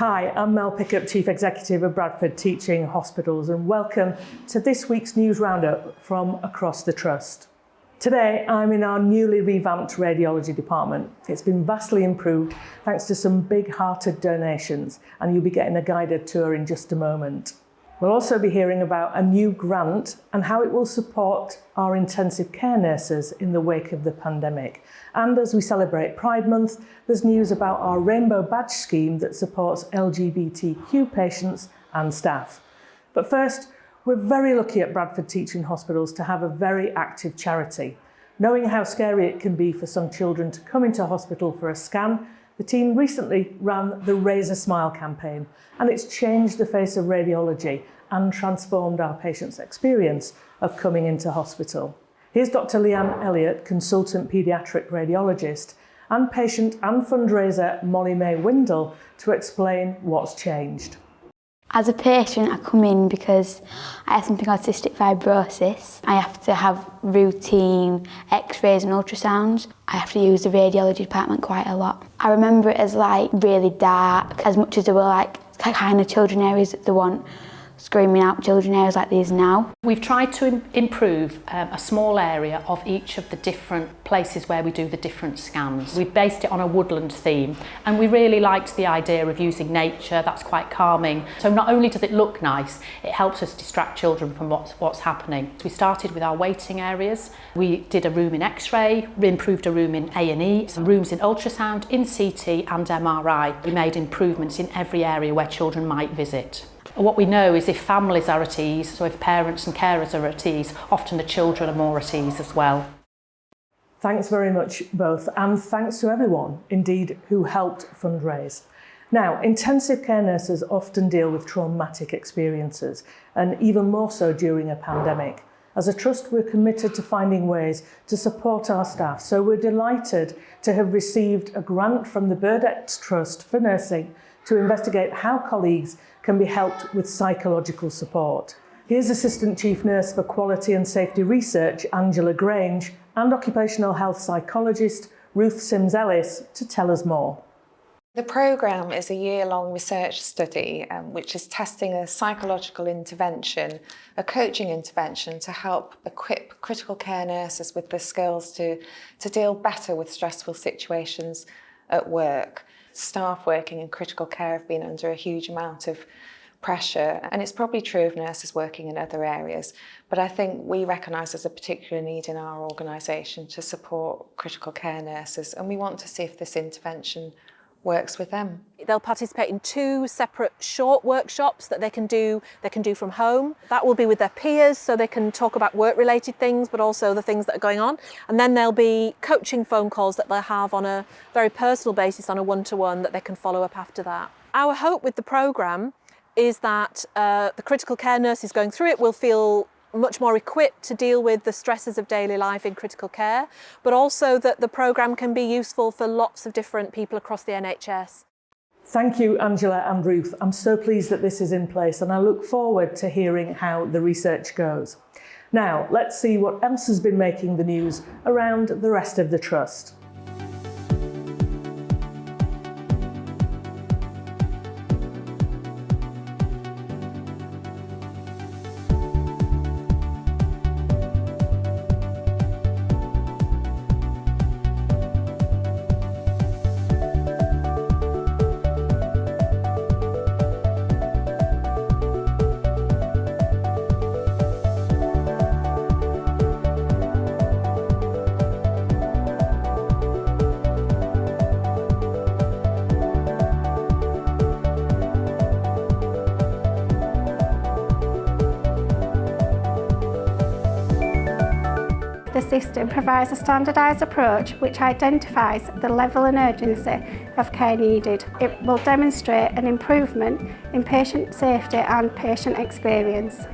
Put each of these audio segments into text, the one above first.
Hi, I'm Mel Pickup, Chief Executive of Bradford Teaching Hospitals, and welcome to this week's news roundup from across the Trust. Today, I'm in our newly revamped radiology department. It's been vastly improved thanks to some big-hearted donations, and you'll be getting a guided tour in just a moment. We'll also be hearing about a new grant and how it will support our intensive care nurses in the wake of the pandemic. And as we celebrate Pride Month, there's news about our Rainbow Badge scheme that supports LGBTQ patients and staff. But first, we're very lucky at Bradford Teaching Hospitals to have a very active charity. Knowing how scary it can be for some children to come into hospital for a scan, the team recently ran the Raise a Smile campaign, and it's changed the face of radiology and transformed our patients' experience of coming into hospital. Here's Dr. Leanne Elliott, consultant paediatric radiologist, and patient and fundraiser Molly May Windle to explain what's changed. As a patient, I come in because I have something called cystic fibrosis. I have to have routine x-rays and ultrasounds. I have to use the radiology department quite a lot. I remember it as really dark, as much as there were kind of children areas that they want screaming out children areas like these now. We've tried to improve a small area of each of the different places where we do the different scans. We've based it on a woodland theme, and we really liked the idea of using nature. That's quite calming. So not only does it look nice, it helps us distract children from what's happening. We started with our waiting areas. We did a room in X-ray, we improved a room in A&E, some rooms in ultrasound, in CT and MRI. We made improvements in every area where children might visit. What we know is if families are at ease, so if parents and carers are at ease, often the children are more at ease as well. Thanks very much both, and thanks to everyone, indeed, who helped fundraise. Now, intensive care nurses often deal with traumatic experiences, and even more so during a pandemic. As a trust, we're committed to finding ways to support our staff, so we're delighted to have received a grant from the Burdett Trust for Nursing to investigate how colleagues can be helped with psychological support. Here's Assistant Chief Nurse for Quality and Safety Research, Angela Grange, and occupational health psychologist Ruth Sims-Ellis to tell us more. The programme is a year-long research study which is testing a psychological intervention, a coaching intervention to help equip critical care nurses with the skills to deal better with stressful situations at work. Staff working in critical care have been under a huge amount of pressure, and it's probably true of nurses working in other areas, but I think we recognise there's a particular need in our organisation to support critical care nurses, and we want to see if this intervention works with them. They'll participate in 2 separate short workshops that they can do from home. That will be with their peers, so they can talk about work-related things, but also the things that are going on. And then there'll be coaching phone calls that they'll have on a very personal basis, on a one-to-one, that they can follow up after that. Our hope with the programme is that the critical care nurses going through it will feel much more equipped to deal with the stresses of daily life in critical care, but also that the programme can be useful for lots of different people across the NHS. Thank you, Angela and Ruth. I'm so pleased that this is in place, and I look forward to hearing how the research goes. Now, let's see what else has been making the news around the rest of the Trust. The system provides a standardised approach which identifies the level and urgency of care needed. It will demonstrate an improvement in patient safety and patient experience.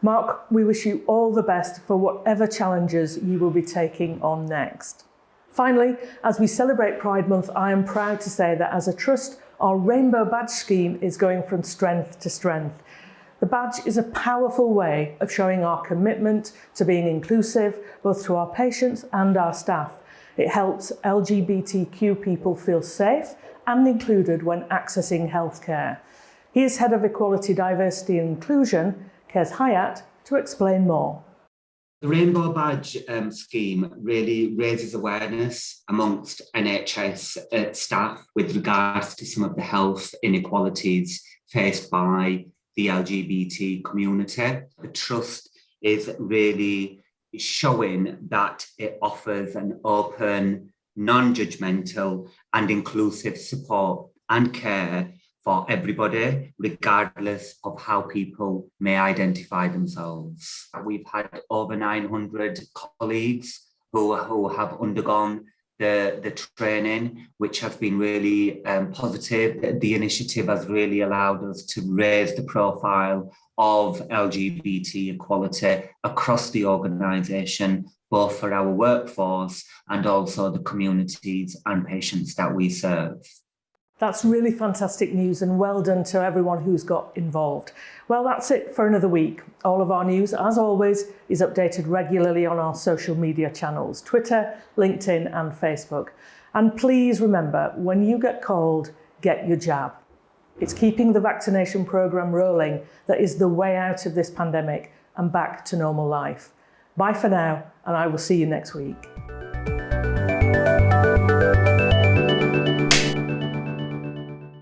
Mark, we wish you all the best for whatever challenges you will be taking on next. Finally, as we celebrate Pride Month, I am proud to say that as a trust, our Rainbow Badge scheme is going from strength to strength. The badge is a powerful way of showing our commitment to being inclusive, both to our patients and our staff. It helps LGBTQ people feel safe and included when accessing healthcare. Here's Head of Equality, Diversity and Inclusion, Kez Hayat, to explain more. The Rainbow Badge scheme really raises awareness amongst NHS staff with regards to some of the health inequalities faced by the LGBT community. The Trust is really showing that it offers an open, non-judgmental and inclusive support and care for everybody, regardless of how people may identify themselves. We've had over 900 colleagues who have undergone the training, which has been really positive. The initiative has really allowed us to raise the profile of LGBT equality across the organisation, both for our workforce and also the communities and patients that we serve. That's really fantastic news, and well done to everyone who's got involved. Well, that's it for another week. All of our news, as always, is updated regularly on our social media channels, Twitter, LinkedIn and Facebook. And please remember, when you get cold, get your jab. It's keeping the vaccination programme rolling that is the way out of this pandemic and back to normal life. Bye for now, and I will see you next week.